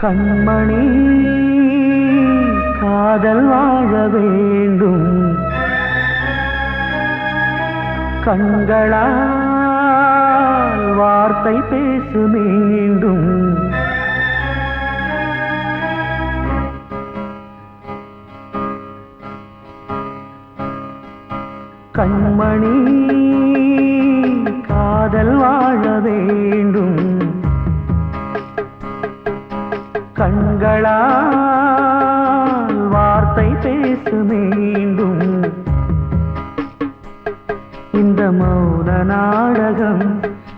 கண்மணி காதல் வாழ வேண்டும் கண்களால் வார்த்தை பேசு மீண்டும் கண்மணி காதல் வாழ வேண்டும் கண்களால் வார்த்தை பேசு மீண்டும் இந்த மௌன நாடகம்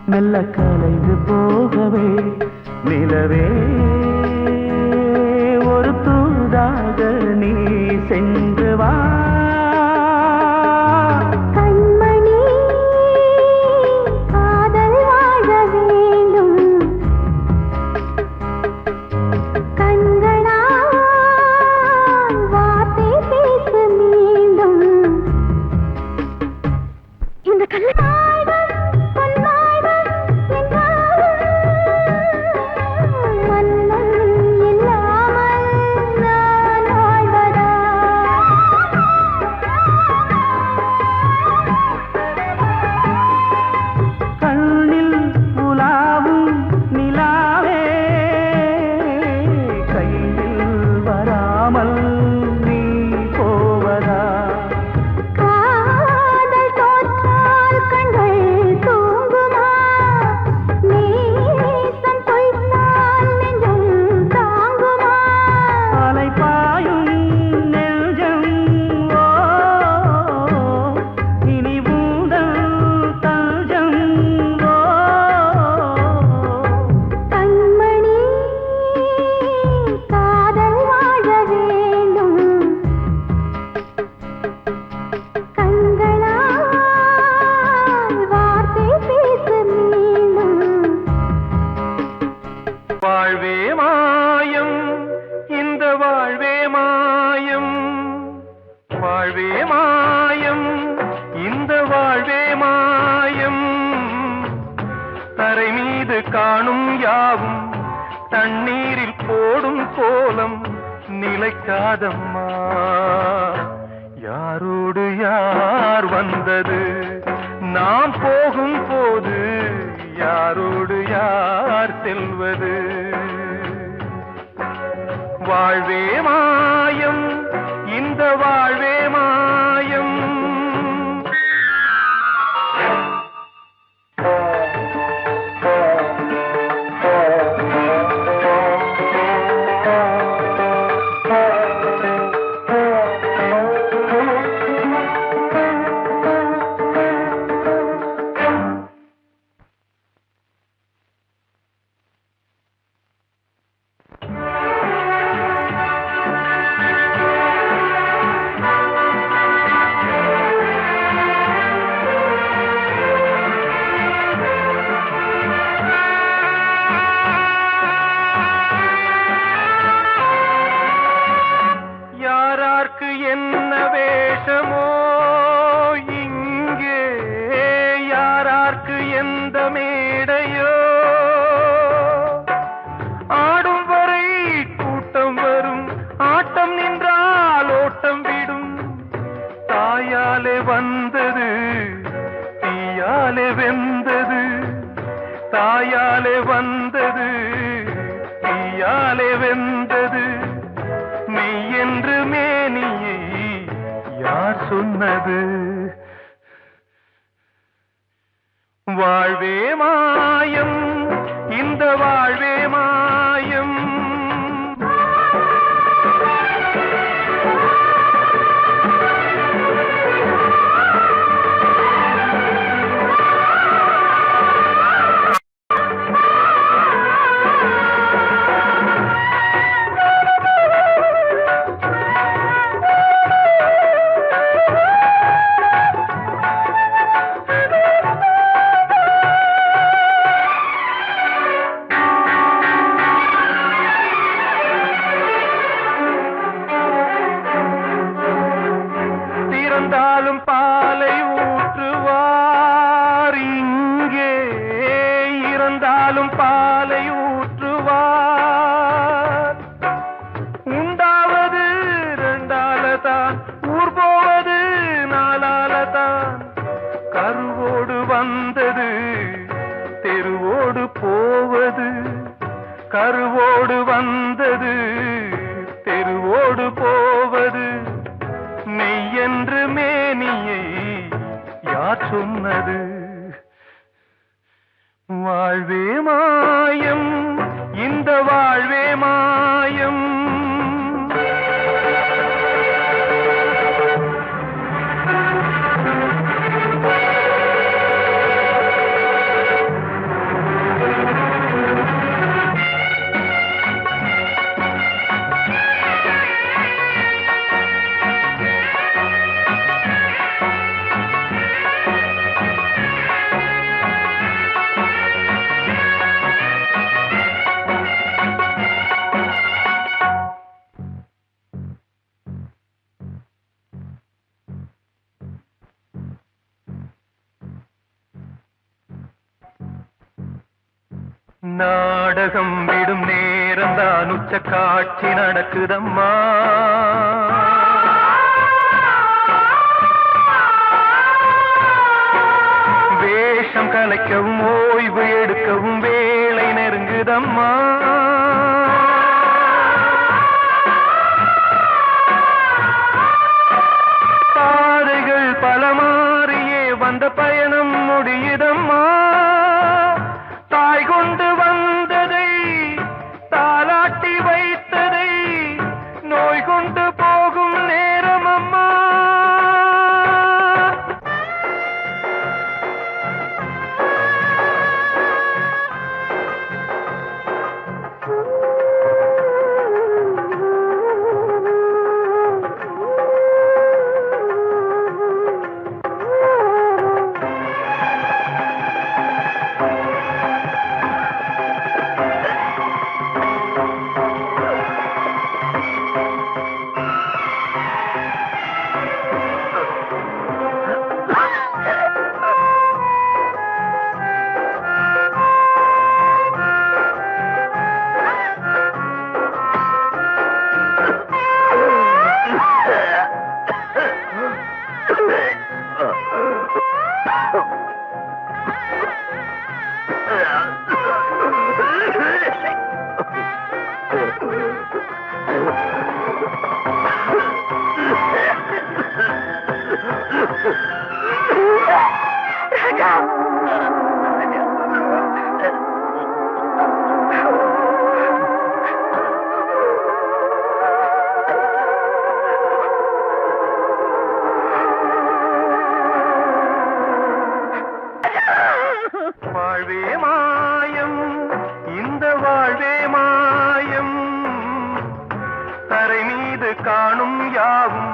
மெல்ல கலைந்து போகவே நிலவே ஒரு தூதாக நீ சென்று வா வாழ்வே மாயம் இந்த வாழ்வே மாயம் வாழ்வே மாயம் இந்த வாழ்வே மாயம் தரை மீது காணும் யாவும் தண்ணீரில் போடும் கோலம் நிலைக்காதம்மா யாரோடு யார் வந்தது நாம் போகும் போது யாரோடு யார் செல்வது வாழ்வே மாயம் இந்த வாழ்வே மாயம் என்ன வேஷமோ இங்கே யாரார்க்கு எந்த மேடையோ ஆடும் வரை கூட்டம் வரும் ஆட்டம் நின்றால் ஓட்டம் விடும் தாயாலே வந்தது தீயாலே வெந்தது தாயாலே வந்தது தீயாலே வெந்தது மெய் என்று மேனியை யார் சொன்னது வாழ்வே மாயம் இந்த வாழ்வே மாயம் சொன்னது. வாழ்வே மாயம், இந்த வாழ்வே மாயம். நாடகம் விடும் நேரம் தான் உச்ச காட்சி நடக்குதம்மா. வேஷம் கலைக்கவும் ஓய்வு எடுக்கவும் வேளை நெருங்குதம்மா. பாதைகள் பல மாறியே வந்த பயணம் முடியுதம்மா. தாய் கொண்டு வந்ததை தாலாட்டி வைத்ததை நோய் கொண்டு போகும் நேரம் அம்மா. வாழ்வே மாயம், இந்த வாழ்வே மாயம். தரை மீது காணும் யாவும்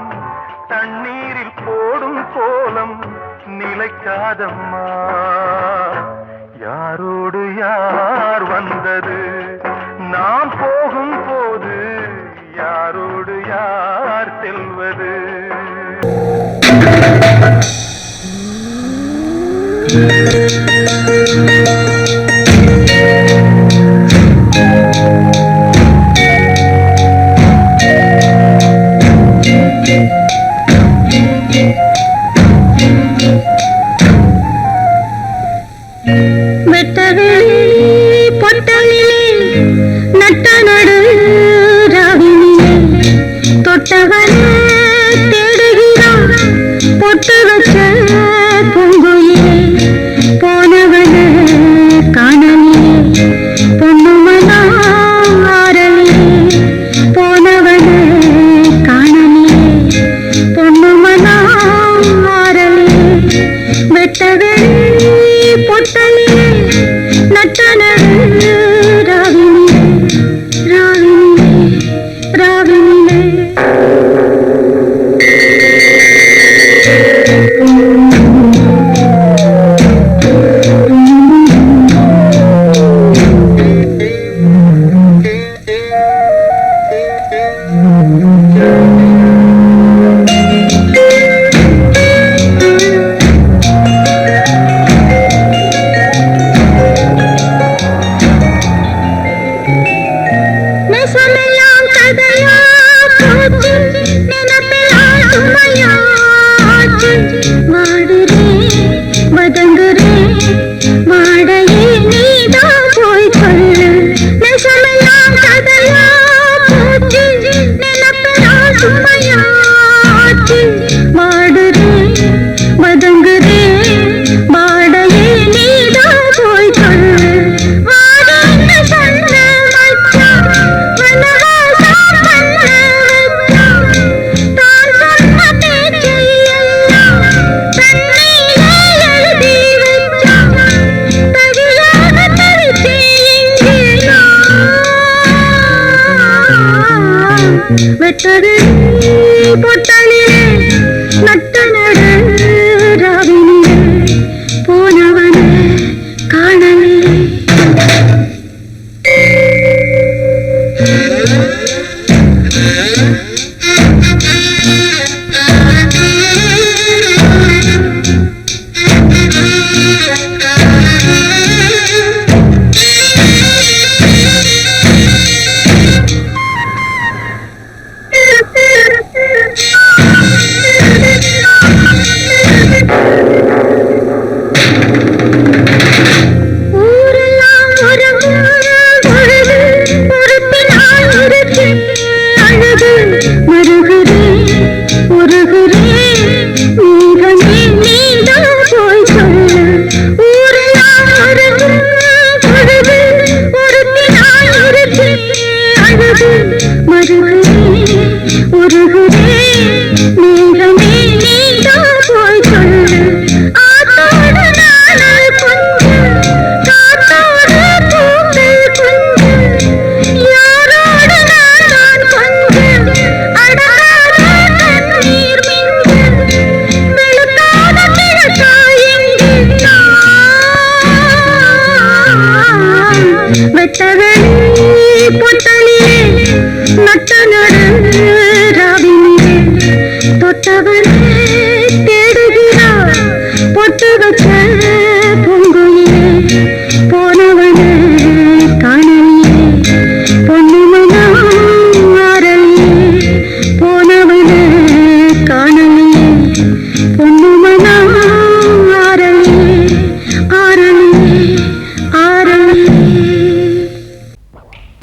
தண்ணீரில் போடும் கோலம் நிலைக்காதம்மா. யாரோடு யார் வந்தது நாம் போகும் போது, யாரோடு யார் செல்வது. வெட்டது பொட்டலிலே நட்ட நடு ராவினிலே போனவனே காணவில்லை.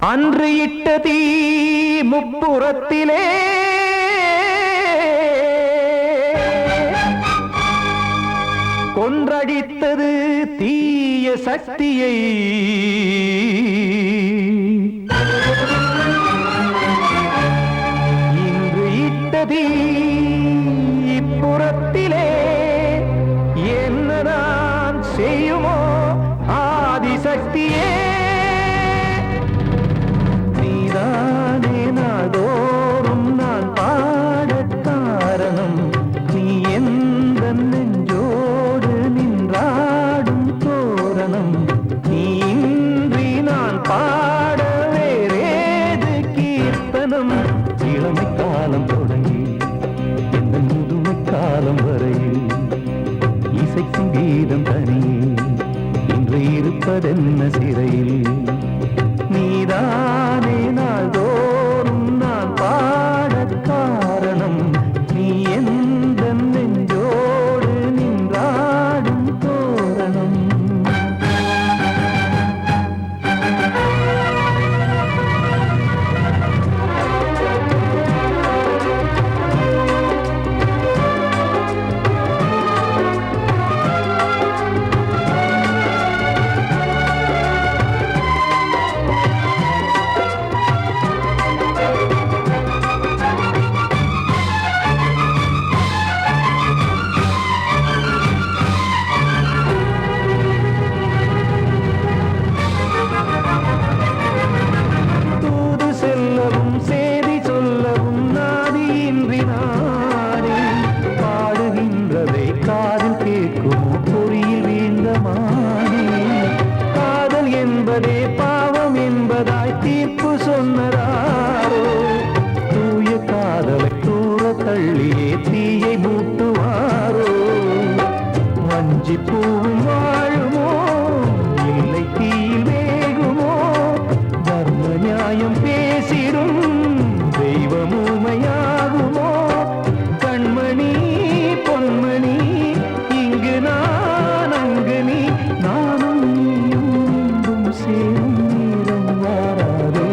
அன்று இட்ட தீ முப்புறத்திலே கொன்றடித்தது தீய சக்தியை. இன்று இட்ட தீ இப்புறத்திலே என்னதான் செய்யுமோ ஆதிசக்தியே. நீதானே நாள்தோறும் நான் பாடக் காரணம், நீ எந்த நெஞ்சோடு நின்றாடும் தோரணம். நீ இன்றி நான் பாட வேறேது கீர்த்தனம். இளமை காலம் தொடங்கி எந்த முதுமை காலம் வரையில் இசைக்கும் கீதம் தனியே இன்று இருப்பதென்ன சிறையில். நீதானே நாள்தோறும் நான் பாடக் காரணம், நீ எந்த நெஞ்சோடு நின்றாடும் தோரணம். பாவம் என்பதாய் தீர்ப்பு சொன்னதாரோ, தூய காதலை தூர தள்ளியே தீயை மூட்டுவாரோ. வஞ்சி பூவும் வாழுமோ இல்லை தீயில் வேகுமோ, தர்ம நியாயம் பேசிடும் தெய்வம் ஊமையாகுமோ. கண்மணி பொன்மணி இங்கு நான் அங்கு நீ, நானும் நீயும் சேரும் நேரம் வாராதோ.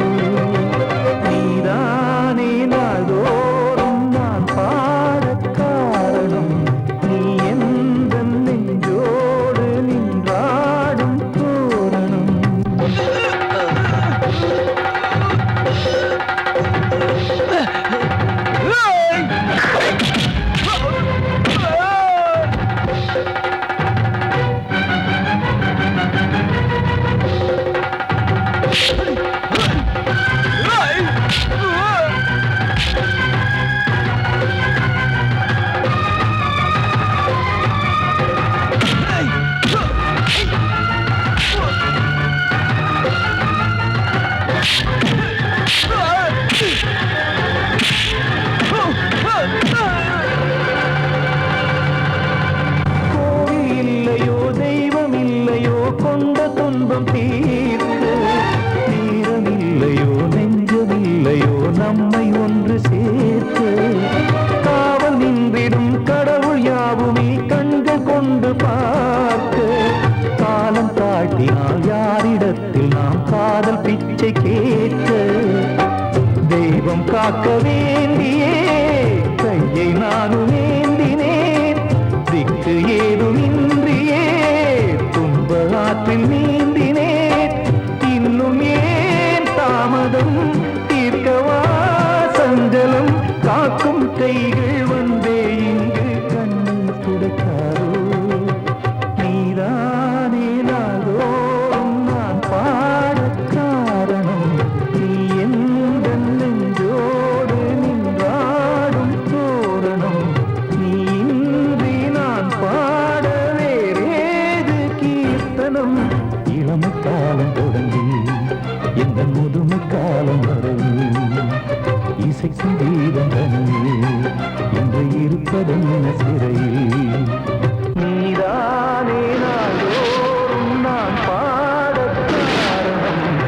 நீதானே நாள்தோறும் நான் பாடக் காரணம், நீ எந்த நெஞ்சோடு நின் காக்க வேண்டியே கையை நானும் ஏந்தினேன் திக்கு ஏதுமின்றியே துன்ப ஆற்றில் நீந்தினேன் இன்னும் ஏன் தாமதம் தீர்க்கவா சஞ்சலம் காக்கும் கைகள் வந்தே இங்கு கண்ணீர் துடைக்காரோ நீதானே நாளோறும் நான் பாடக் காரணம் நீ எந்த நெஞ்சோடு நின்றாடும் தோரணம் நீ இன்றி நான் பாட வேறேது கீர்த்தனம் இளமை காலம் தொடங்கி எந்த முதுமை காலம் வரை இசைக்கும் வீரம் தனியே என்று இருப்பதென்ன சிறையில் நீதானே நாளோறும் நான் பாடக் காரணம்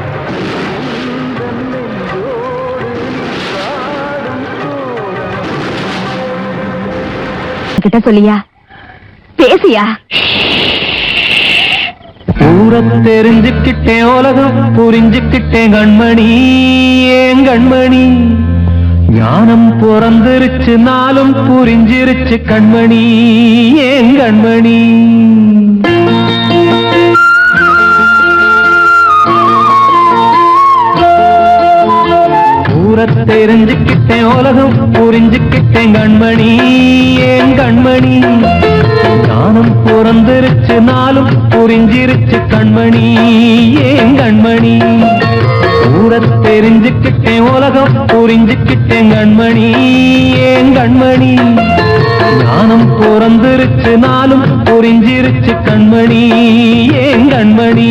எந்த நெஞ்சோடு நின்றாடும் தோரணம் கிட்ட சொல்லியா பேசியா ஊரத் தெரிஞ்சுக்கிட்டேன் உலகம் புரிஞ்சுக்கிட்டேன் கண்மணி ஏன் கண்மணி ஞானம் பிறந்திருச்சு நாளும் புரிஞ்சிருச்சு கண்மணி ஏன் கண்மணி ஊரத் தெரிஞ்சுக்கிட்டேன் உலகம் புரிஞ்சுக்கிட்டேன் கண்மணி ஏன் கண்மணி ஞானம் பிறந்திருச்சு நாளும் புரிஞ்சிருச்சு கண்மணி ஏன் கண்மணி ஊரத் தெரிஞ்சுக்கிட்டேன் உலகம் புரிஞ்சுக்கிட்டேன் கண்மணி ஏன் கண்மணி ஞானம் பிறந்திருச்சு நாளும் புரிஞ்சிருச்சு கண்மணி ஏன் கண்மணி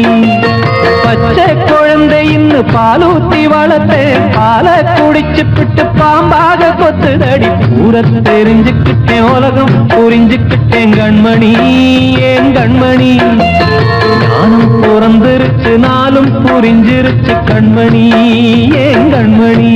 பச்சை குழந்தை இன்னும் பாலூத்தி வளர்த்தேன் பாலை குடிச்சு பிட்டு பாம்பாக கொத்துதடி ஊரத் தெரிஞ்சுக்கிட்டேன் உலகம் புரிஞ்சுக்கிட்டேன் கண்மணி ஏன் கண்மணி ஞானம் பிறந்திருச்சு நாளும் புரிஞ்சிருச்சு கண்மணி ஏன் கண்மணி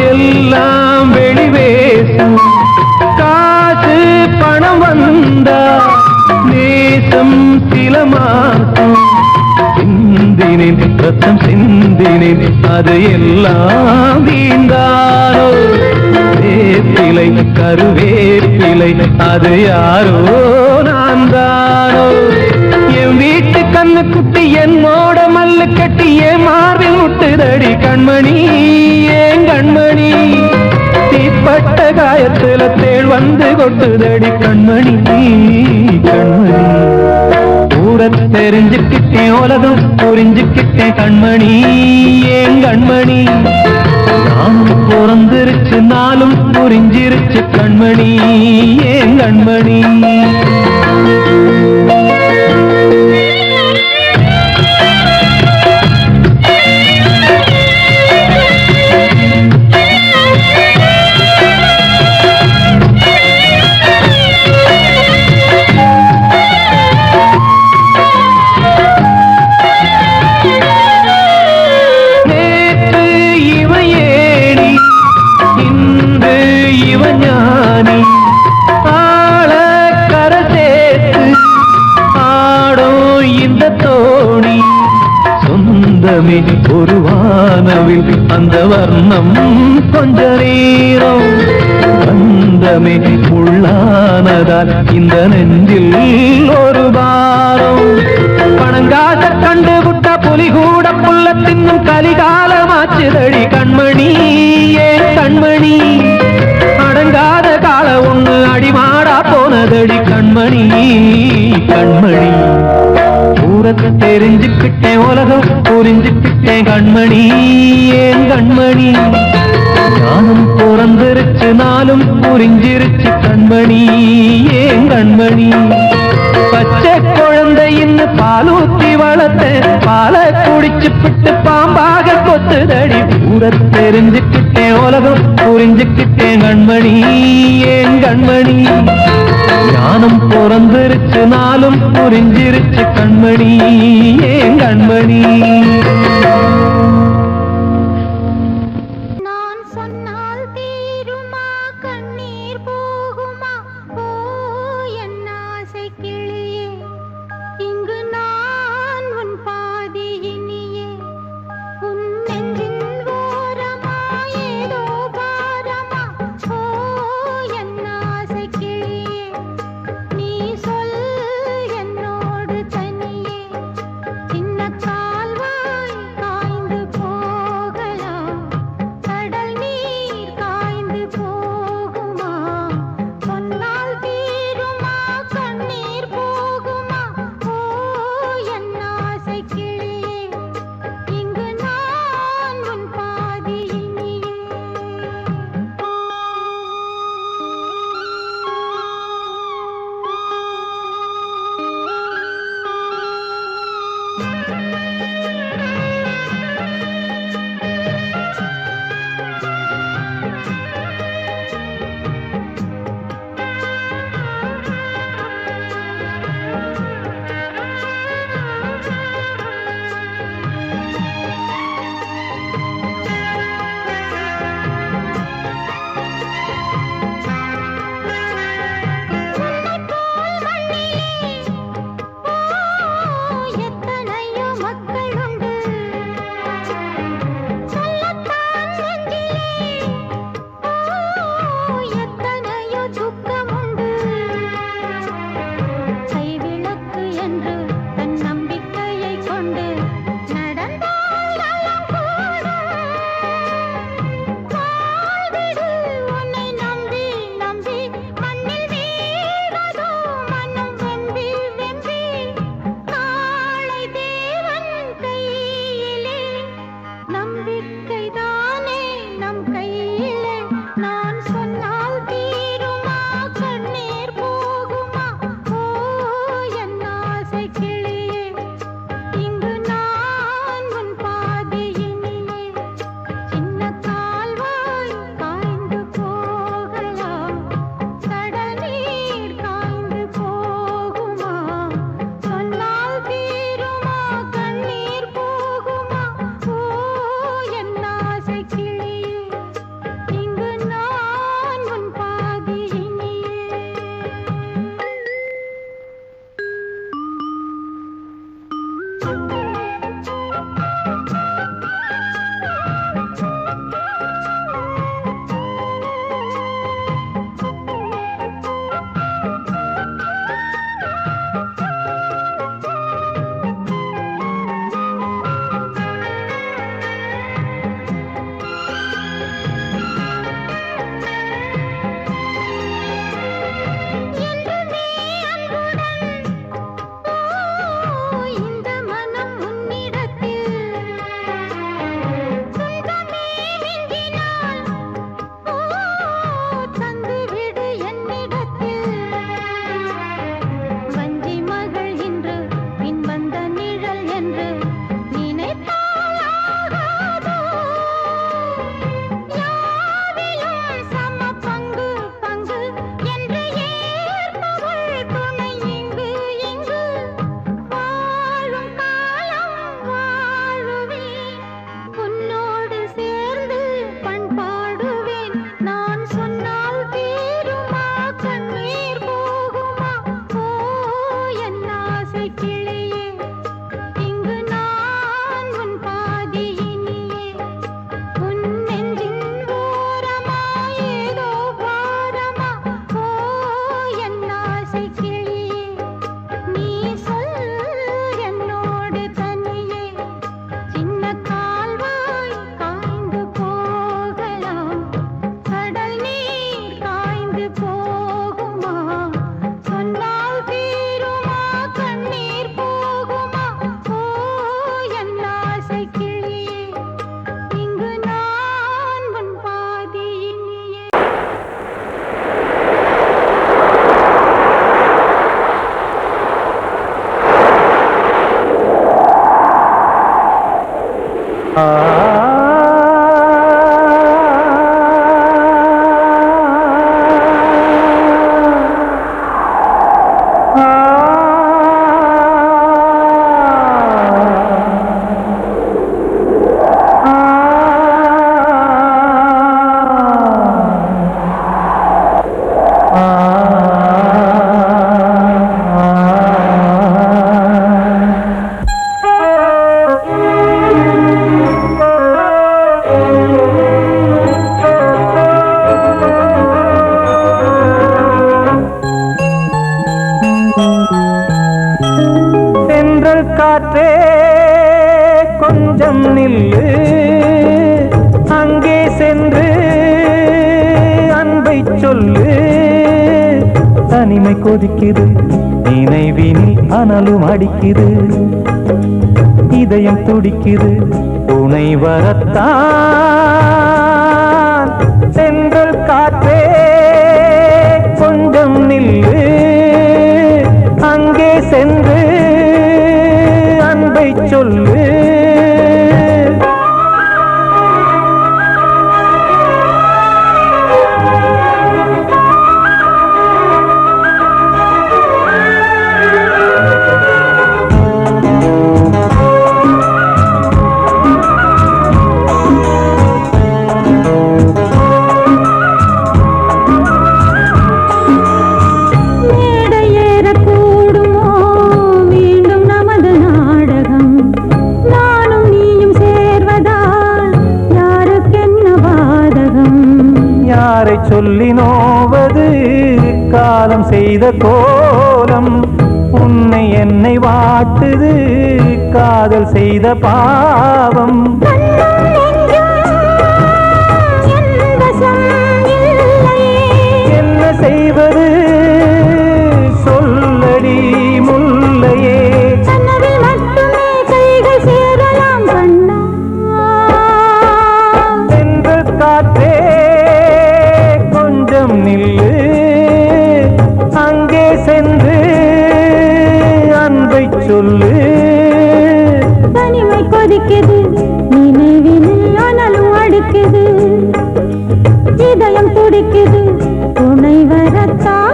எல்லாம் வெளிவேசும் காசு பணம் வந்தா நேசம் சில மாசம் சிந்தினேன் ரத்தம் சிந்தினேன் அது எல்லாம் வீந்தாரோ வேப்பிலை கருவேப்பிலை அது யாரோ நான் தானோ என் வீட்டு கண்ணு குட்டி என்னோட மல்லு கட்டி என் மார்பில் முட்டுதடி கண்மணி ஏன் கண்மணி தீப்பட்ட காயத்துல தேள் வந்து கொட்டுதடி கண்மணி கண்மணி ஊரத் தெரிஞ்சுக்கிட்டேன் உலகம் புரிஞ்சுக்கிட்டேன் கண்மணி ஏன் கண்மணி ஞானம் பிறந்திருச்சு நாளும் புரிஞ்சிருச்சு கண்மணி ஏன் கண்மணி ஒரு வானவில் அந்த வர்ணம் கொஞ்ச நேரம் பந்தமே உள்ளானதால் இந்த நெஞ்சில் ஒரு பாரம் பணங்காச கண்டு விட்ட புலி கூட புல்ல தின்னும் கலிகாலமாச்சுதடி கண்மணி ஏன் கண்மணி அடங்காத கால ஒண்ணு அடிமாடா போனதடி கண்மணி கண்மணி ஊரத் தெரிஞ்சுக்கிட்டேன் உலகம் புரிஞ்சுக்கிட்டேன் கண்மணி ஏன் கண்மணி ஞானம் பிறந்திருச்சு நாளும் புரிஞ்சிருச்சு கண்மணி ஏன் கண்மணி பச்சை குழந்தை இன்னும் பாலூத்தி வளர்த்தேன் பாலை குடிச்சு பிட்டு பாம்பாக கொத்துதடி ஊரத் தெரிஞ்சுக்கிட்டேன் உலகம் புரிஞ்சுக்கிட்டேன் கண்மணி ஏன் கண்மணி ஞானம் பிறந்திருச்சு நாளும் புரிஞ்சிருச்சு கண்மணி ஏன் கண்மணி கொஞ்சம் நில்லு அங்கே சென்று அன்பை சொல்லு தனிமை கொதிக்குது நினைவினில் அனலும் அடிக்குது இதயம் துடிக்குது துணை வரத்தான் சென்றல் காற்றே கொஞ்சம் நில்லு அங்கே சென்று அன்பை சொல்லு சொல்லி நோவது காலம் செய்த கோலம் உன்னை என்னை வாட்டுது காதல் செய்த பாவம் என்ன செய்வது சொல்லடி முல்லையே சென்ற காற்றே நில்லு அங்கே சென்று அன்பை சொல்லு தனிமை கொதிக்குது நினைவினில் அனலும் அடிக்குது இதயம் துடிக்குது துணை வரத்தான்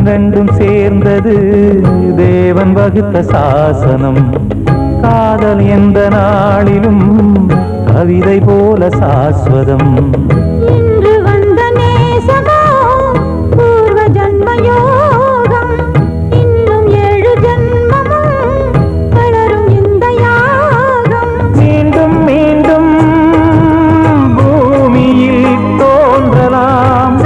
ரெண்டும் சேர்ந்தது தேவன் வகுத்த சாசனம் காதல் எந்த நாளிலும் கவிதை போல சாஸ்வதம் இன்று வந்த நேசமோ பூர்வ ஜன்ம யோகம் இன்னும் 7 ஜன்மமும் வளரும் இந்த யாகம் மீண்டும் மீண்டும் பூமியில் தோன்றலாம்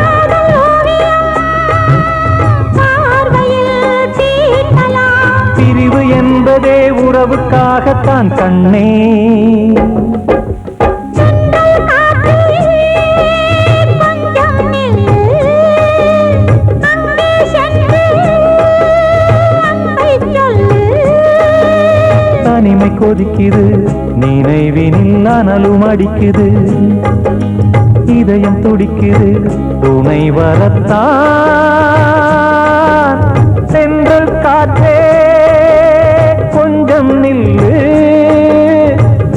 பிரிவு என்பதே உறவுக்காகத்தான் கண்ணே தனிமை கொதிக்குது நினைவினில் அனலும் அடிக்குது இதயம் துடிக்குது துணை வரத்தான் சென்றல் காற்றே கொஞ்சம் நில்லு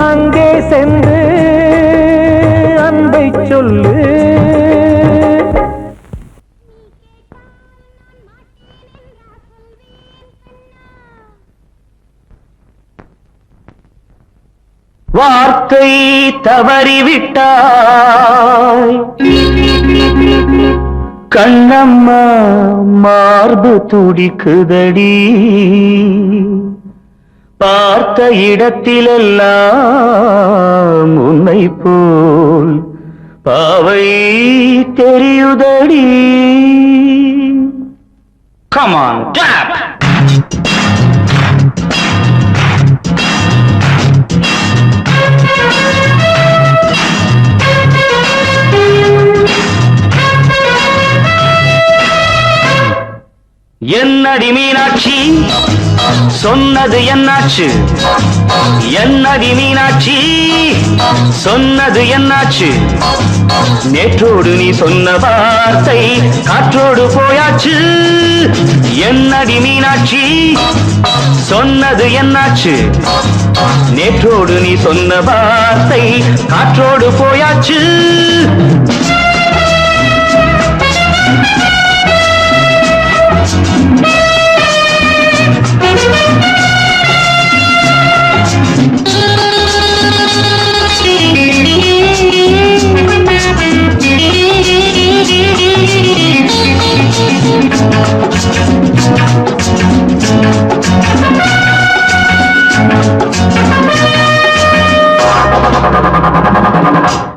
அங்கே சென்று அன்பை சொல்லு வார்த்தை தவறிவிட்டாய் கண்ணம்மா மார்பு துடிக்குதடி பார்த்த இடத்திலெல்லாம் உன்னை போல் பாவை தெரியுதடி. Come on, tap! என்னடி மீனாட்சி சொன்னது என்னாச்சு என்னடி மீனாட்சி சொன்னது என்னாச்சு நேற்றோடு நீ சொன்ன வார்த்தை காற்றோடு போயாச்சு என்னடி மீனாட்சி சொன்னது என்னாச்சு நேற்றோடு நீ சொன்ன வார்த்தை காற்றோடு போயாச்சு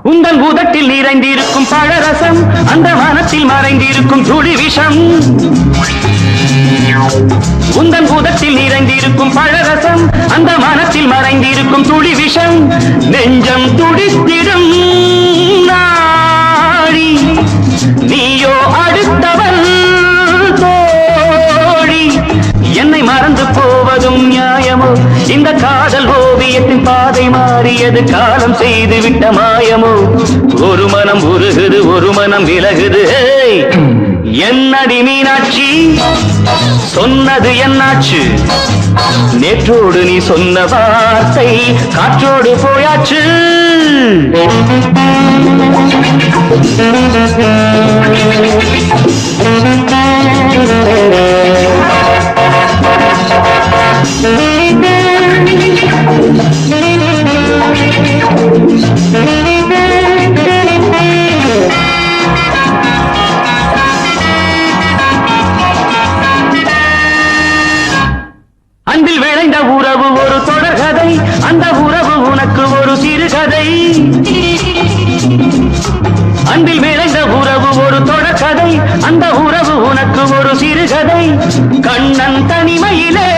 உந்தன் உதட்டில் நிறைந்திருக்கும் பழரசம் அந்த மனத்தில் மறைந்திருக்கும் துளி விஷம் உந்தன் உதட்டில் நிறைந்திருக்கும் பழரசம் அந்த மனத்தில் மறைந்திருக்கும் துளி விஷம் நெஞ்சம் துடித்திடும் நாடி நீயோ அடுத்தவள் தோழி என்னை மறந்து போவதும் நியாயமோ இந்த காதல் ஓவியத்தின் பாதை மாறியது காலம் செய்து விட்ட மாயமோ ஒரு மனம் உருகுது ஒரு மனம் விலகுது என்னடி மீனாட்சி சொன்னது என்னாச்சு நேற்றோடு நீ சொன்ன வார்த்தை காற்றோடு போயாச்சு அன்பில் விளைந்த உறவு ஒரு தொடர்கதை அந்த உறவு உனக்கு ஒரு சிறுகதை அன்பில் விளைந்த உறவு ஒரு தொடர்கதை அந்த உறவு உனக்கு ஒரு சிறுகதை கண்ணன் தனிமையிலே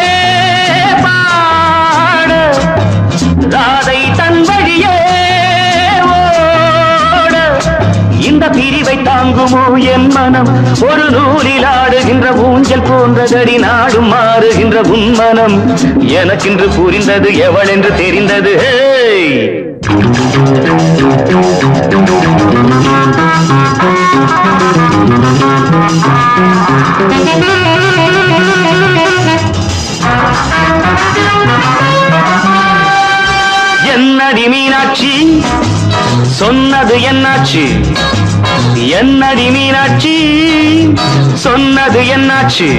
பாட ராதை தன் வழியே ஓட இந்த பிரிவை தாங்குமோ என் மனம் ஒரு நூலில் ஆடுகின்ற ஊஞ்சல் போன்றதடி நாடும் மாறுகின்ற உன் மனம் எனக்கென்று புரிந்தது எவள் என்று தெரிந்தது என்னடி மீனாட்சி சொன்னது என்னாச்சு என்னடி மீனாட்சி சொன்னது என்னாச்சு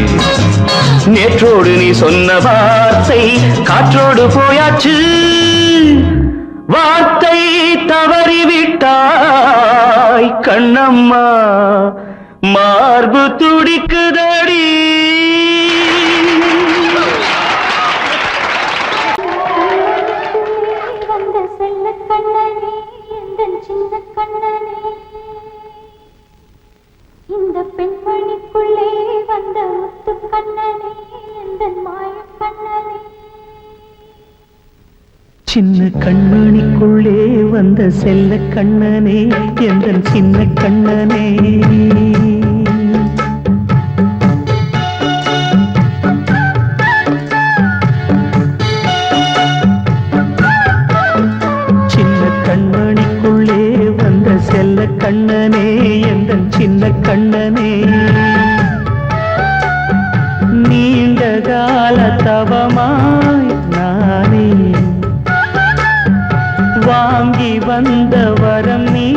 நேற்றோடு நீ சொன்ன வார்த்தை காற்றோடு போயாச்சு வார்த்தை தவறிவிட்டாய் கண்ணம்மா மார்பு துடிக்குதடி வந்த செல்ல கண்ணனே எந்தன் சின்ன கண்ணனே இந்த பெண்மணிக்குள்ளே வந்த முத்து கண்ணனே எந்தன் மாய கண்ணனே சின்ன கண்மணிக்குள்ளே வந்த செல்ல கண்ணனே எந்தன் சின்ன கண்ணனே சின்ன கண்மணிக்குள்ளே வந்த செல்ல கண்ணனே எந்தன் சின்ன கண்ணனே நீண்ட கால தவமாய் நானே வாங்கி வந்த வரம் நீ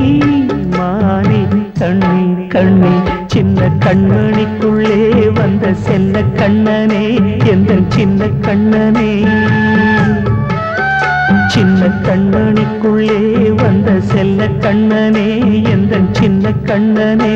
மாறி கண்ணி கண்ணி சின்ன கண்மணிக்குள்ளே வந்த செல்ல கண்ணனே எந்தன் சின்ன கண்ணனே சின்ன கண்மணிக்குள்ளே வந்த செல்ல கண்ணனே எந்தன் சின்ன கண்ணனே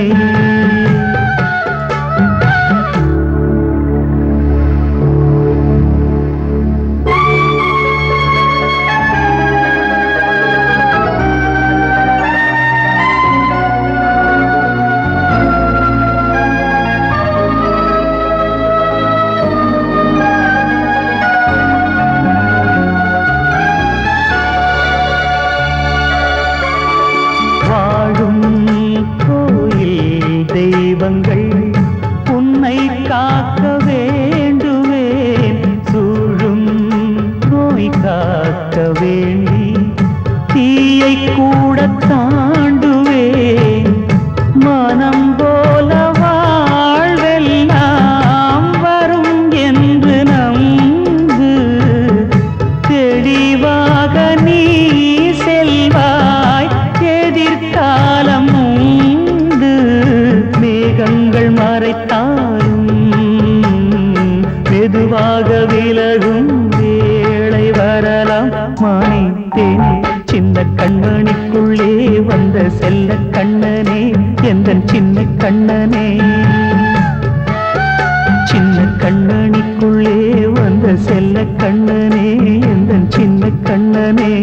எந்தன் சின்ன கண்ணனே.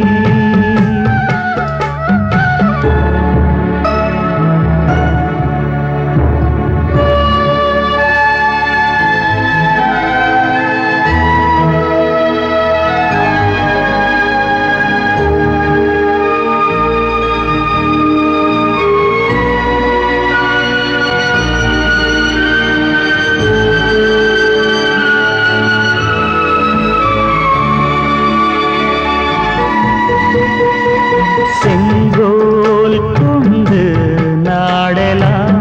செங்கோல் கொண்டு நாடலாம்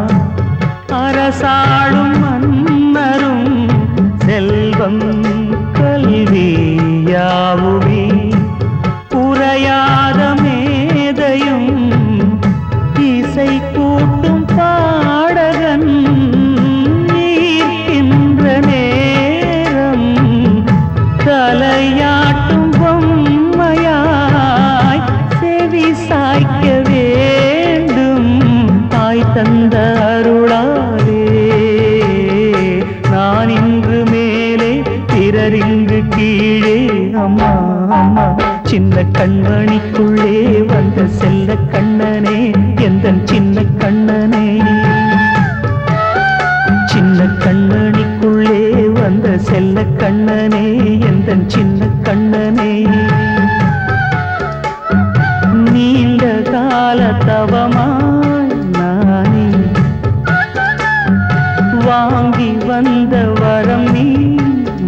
அரசாளும் மன்னரும் செல்வம் கல்வியாவுமே குறையாத மேதையும் இசை கூட்டும் பாடகன் ஈர்க்கின்ற நேரம் தலையாட்டும் பொம்மையாய் செவி சாய்க்க வேண்டும். தாய் தந்த அருளாலே நான் இன்று மேலே பிறரிங்கு கீழே. அம்மா அம்மா சின்ன கண்மணிக்குள்ளே வந்த செல்ல கண்ணனே எந்தன் சின்ன கண்ணனே. சின்ன கண்ணனிக்குள்ளே வந்த செல்ல கண்ணனே எந்தன் சின்ன கண்ணனே. நீண்ட கால தவமாய் நானே வாங்கி வந்த வரம் நீ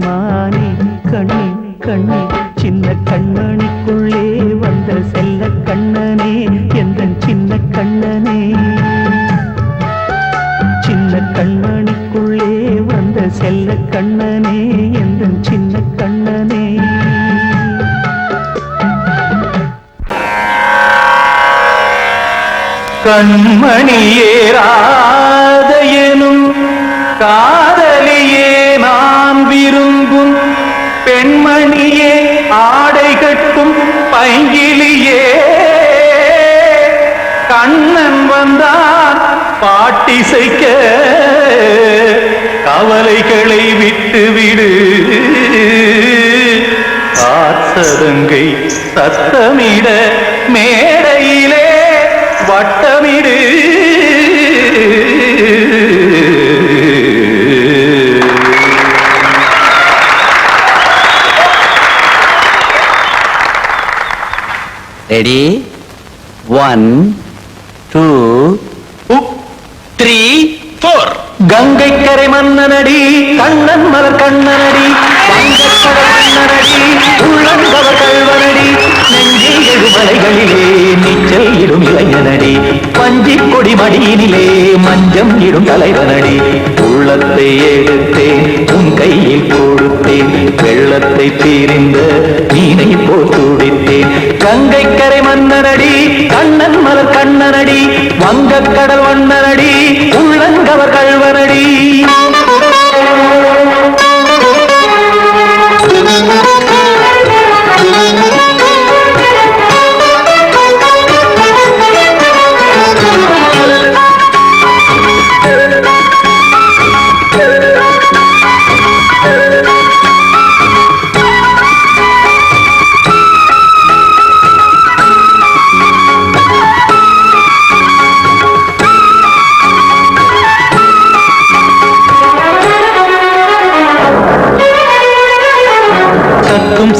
மானே. கண்ணே கண்ணே சின்ன கண்ணனிக்குள்ளே வந்த செல்ல கண்ணனே எந்தன் சின்ன கண்ணனே. சின்ன கண்ணனிக்குள்ளே வந்த செல்ல கண்ணனே எந்தன் சின்ன கண்ணனே. கண்மணியே ராதையனும் காதலியே நான் விரும்பும் பெண்மணியே ஆடை கட்டும் பைங்கிலியே கண்ணன் வந்தான் பாட்டிசைக்க கவலைகளை விட்டுவிடு ஆசதங்கை சத்தமிட மேடையிலே வட்டமிடு. ரெடி 1 2 3 4. கங்கை கரை மன்னனடி கண்ணன் மலர் கண்ணனடி வங்கக்கடல் மன்னனடி உள்ளங்கவர் கல்வனடி நெஞ்சில் எழுமலைகளிலே நீச்சல் இடும் இளைஞனடி பஞ்சி கொடி மடியினிலே மஞ்சம் இடும் தலைவனடி. உள்ளத்தை எடுத்தேன் உன் கையில் கொடுத்தேன் வெள்ளத்தை தீரிந்த மீனை போல் துடித்தேன். கங்கை கரை மன்னனடி கண்ணன் மலர் கண்ணனடி வங்கக்கடல் மன்னனடி உள்ளங்கவர் கல்வனடி.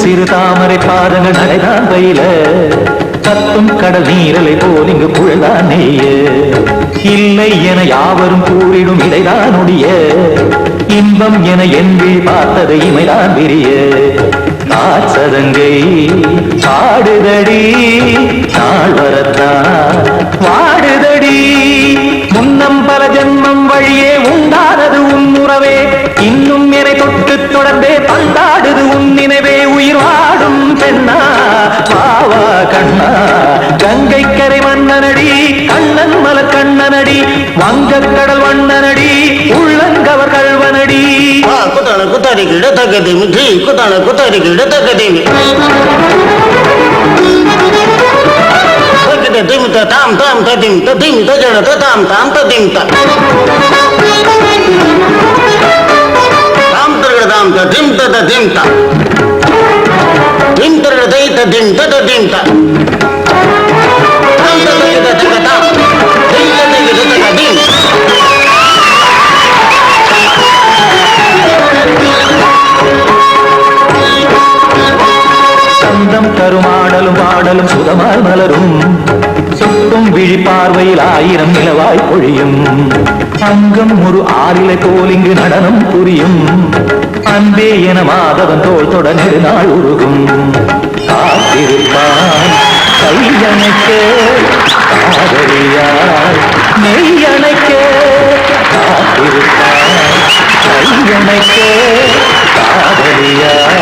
சிறு தாமரை பாதங்கள் நடைதான் பயில கத்தும் கடல் நீரலை போல் இங்கு புழதான் நெய்ய இல்லை என யாவரும் கூறிடும் இடைதான் உடைய இன்பம் என என்று பார்த்தது இமைதான் விரிய. காசதங்கை பாடுதடி நாள் வரத்தான் வாடுதடி முன்னம் பல ஜென்மம் வழியே உண்டானது உன் உறவே இன்னும் என்னை தொட்டு தொடர்ந்தே பந்தாடுது உன் நினைவே உயிர் வாடும் பெண்ணா பாவா கண்ணா. கங்கை கரை மன்னனடி கண்ணன் மலர் கண்ணனடி வங்கக்கடல் வண்ணனடி உள்ளங்கவர் கல்வனடி. குத்தான குத்தாரி கிட தக்கதேமி ஜி குத்தான குத்தாரி கிட தக்கதேமி திம் தாம் தாம் ததிம் ததிம் தஜட தாம் தாம் ததிம் தாம் தர்கட தாம் ததிம் ததிம் தாம் திம் தத திம் த தம் தத கிட தக தம் திம் தத கிட தக திம் சந்தம் கருமாடலும் பாடலும் சுதமால் மலரும் சுட்டும் விழி பார்வையில் 1000 நிலவாய் பொழியும் அங்கம் ஒரு ஆறிலை போல் இங்கு நடனம் புரியும் அன்பே என மாதவன் தோள் தொட நெடுநாள் உருகும் காத்திருப்பான் கையணைக்க காதலியார் மெய்யணைக்க காத்திருப்பான் கையணைக்க காதலியார்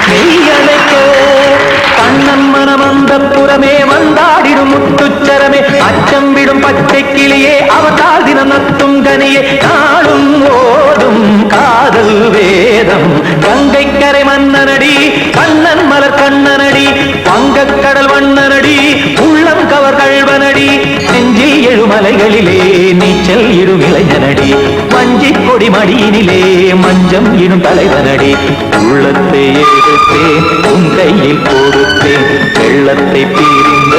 மெய்யணைக்க கண்ணன் மனம் அந்த புறமே வந்தாடிடும் முத்துச்சரமே அச்சம் விடும் பச்சை கிளியே அவதால் தினம் நத்தும் கனியே நாளும் ஓடும் காதல் வேதம் கங்கை கரை மன்னனடி கண்ணன் மலர் கண்ணனடி வங்கக் கடல் வண்ணனடி உள்ளம் கவர் கழ்வனடி நெஞ்சில் எழுமலைகளிலே நீச்சல் இடும் இளைஞனடி வஞ்சி கொடி மடியினிலே மஞ்சம் இடும் தலைவனடி உள்ளத்தை எடுத்தேன் உன் கையில் கொடுத்தேன் வெள்ளத்தை பிரிந்த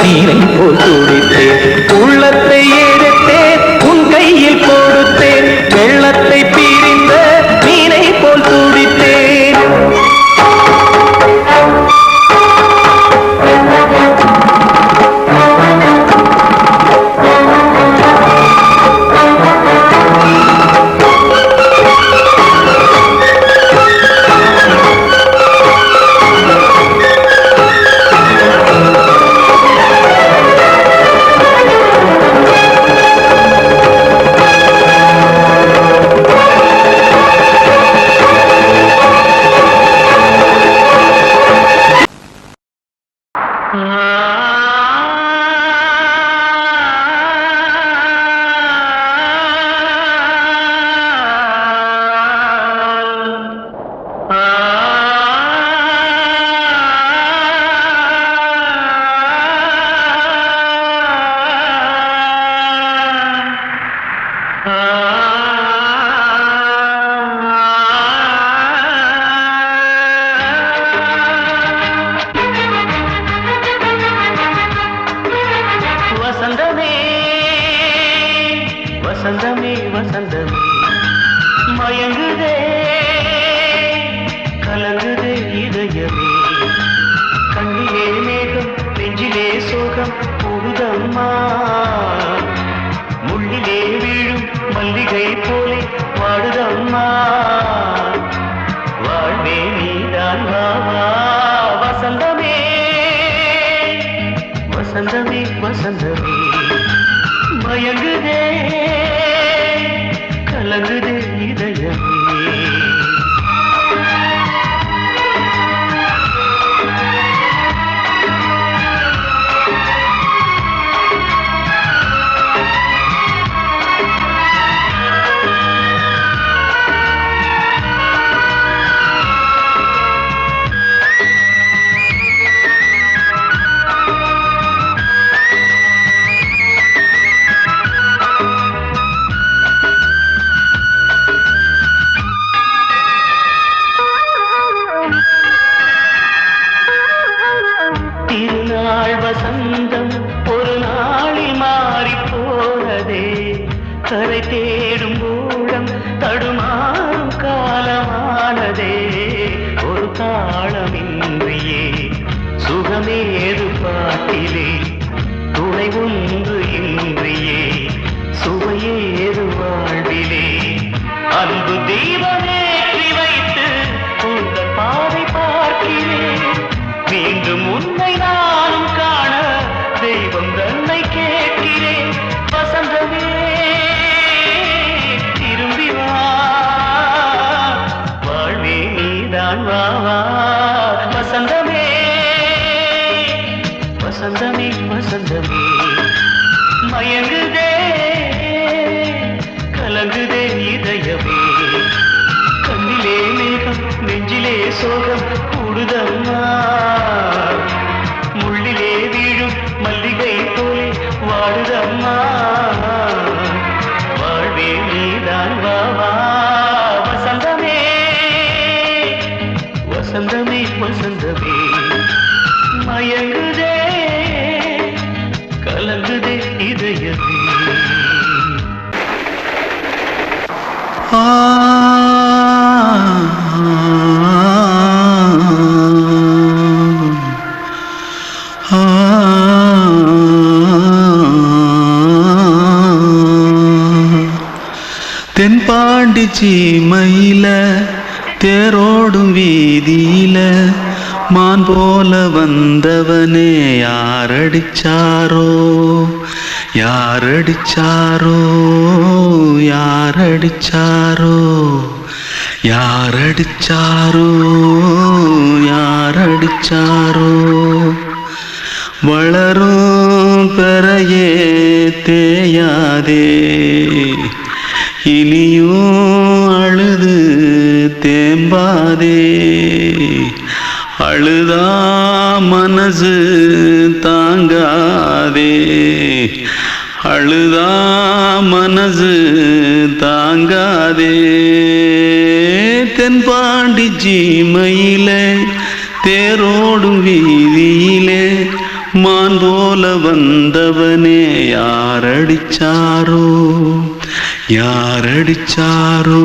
நீரை போல் துடித்தேன் உள்ளத்தை எடுத்தேன் உன் கையில் கொடுத்தேன் வெள்ளத்தை பிரிந்த நீரை போல் துடித்தேன் வசந்தமே வசந்தமே மயங்குதே கலங்குதே இதயமே கண்ணிலே மேகம் நெஞ்சிலே சோகம் கூடுதம்மா முள்ளிலே வீழும் மல்லிகை போலே வாடுதம்மா வாழ்வே நீதான் வாவா வசந்தமே வசந்தமே வசந்தமே மயங்குதே கலங்குதே இதயமே திருநாள் வசந்தம் ஒரு நாளில் மாறி போனதே கரை தேடும் ஊழம் தடுமாறும் காலமானதே ஒரு தாளமின்றியே சுகமேது பாட்டிலே துணை ஒன்று இன்றியே சுவையேது வாழ்விலே அன்பு தீபமேற்றி வைத்து உங்கள் பாதை பார்க்கிறேன் மீண்டும் உன்னை நானும் காண தெய்வம் தன்னை கேட்கிறேன் வசந்தமே திரும்பி வா வாழ்வே நீதான் வா வா வசந்தமே வசந்தமே வசந்தமே மயங்குதே கலங்குதே இதயமே கண்ணிலே மேகம் நெஞ்சிலே சோகம் கூடுதம்மா முள்ளிலே வீழும் மல்லிகை போலே வாடுதம்மா வாழ்வே நீதான் வா வா வசந்தமே வசந்தமே வசந்தமே மயங்குதே கலங்குதே இதயமே தென்பாண்டி சீமையில தேரோடும் வீதியில மான் போல வந்தவனே யாரடிச்சாரோ யாரடிச்சாரோ யாரடிச்சாரோ யாரடிச்சாரோ யாரடிச்சாரோ வளரும் பெறையே தேயாதே இனியும் அழுது தேம்பாதே அழுதா மனசு தாங்காதே அழுதா மனசு தாங்காதே தென்பாண்டி சீமையிலே தேரோடும் வீதியிலே மான் போல வந்தவனே யாரடிச்சாரோ யாரடிச்சாரோ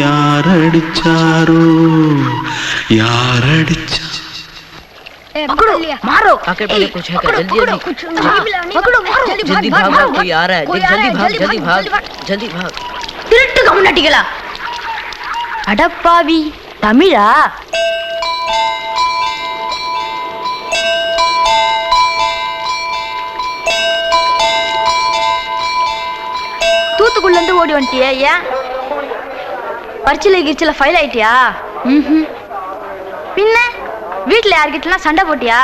யாரடிச்சாரோ யாரடிச்சா पकड़ो मारो आके पहले कुछ है क्या जल्दी पकड़ो मारो जल्दी भाग कोई आ रहा है जल्दी भाग जल्दी भाग திருட்டு கம்முனட்டிகளா அடப்பாவி தமிழா தூத்துக்குள்ள இருந்து ஓடி வந்துட்டியா ஏன் பரிச்சையில கிரிச்சில ஃபைல் ஆயிட்டியா பின்ன வீட்டுல யார்கிட்டலாம் சண்டை போட்டியா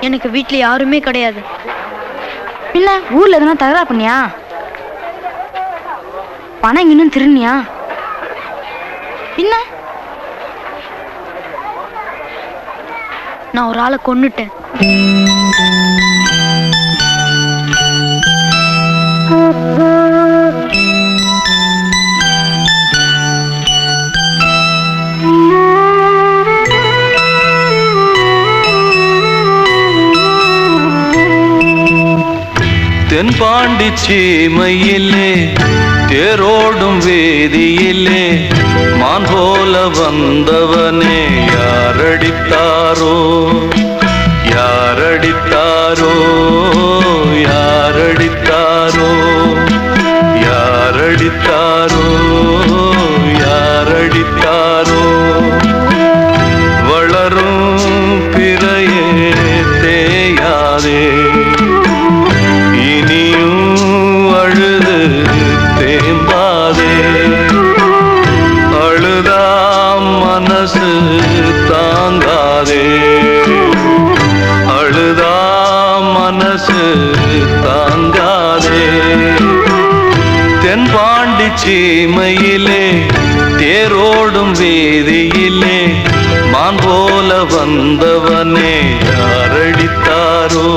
எனக்கு வீட்டுல யாருமே கிடையாது பின்ன ஊர்ல எதுனா தகராறு பண்ணியா பணம் இன்னும் திருநியா பின்ன நான் ஒரு ஆளை கொன்னுட்டேன் தென்பாண்டி சீமையிலே தேரோடும் வேதியிலே மான் போல வந்தவனே யாரடித்தாரோ யாரடித்தாரோ யாரடித்தாரோ யாரடித்தாரோ யாரடித்தாரோ வளரும் பிறையே தேயாதே இனியும் அழுது தேம்பாதே அழுதா மனசு தாங்காதே அழுதா மனசு தாங்காதே தென்பாண்டி சீமையிலே தேரோடும் வேதியிலே மான் போல வந்தவனே யாரடித்தாரோ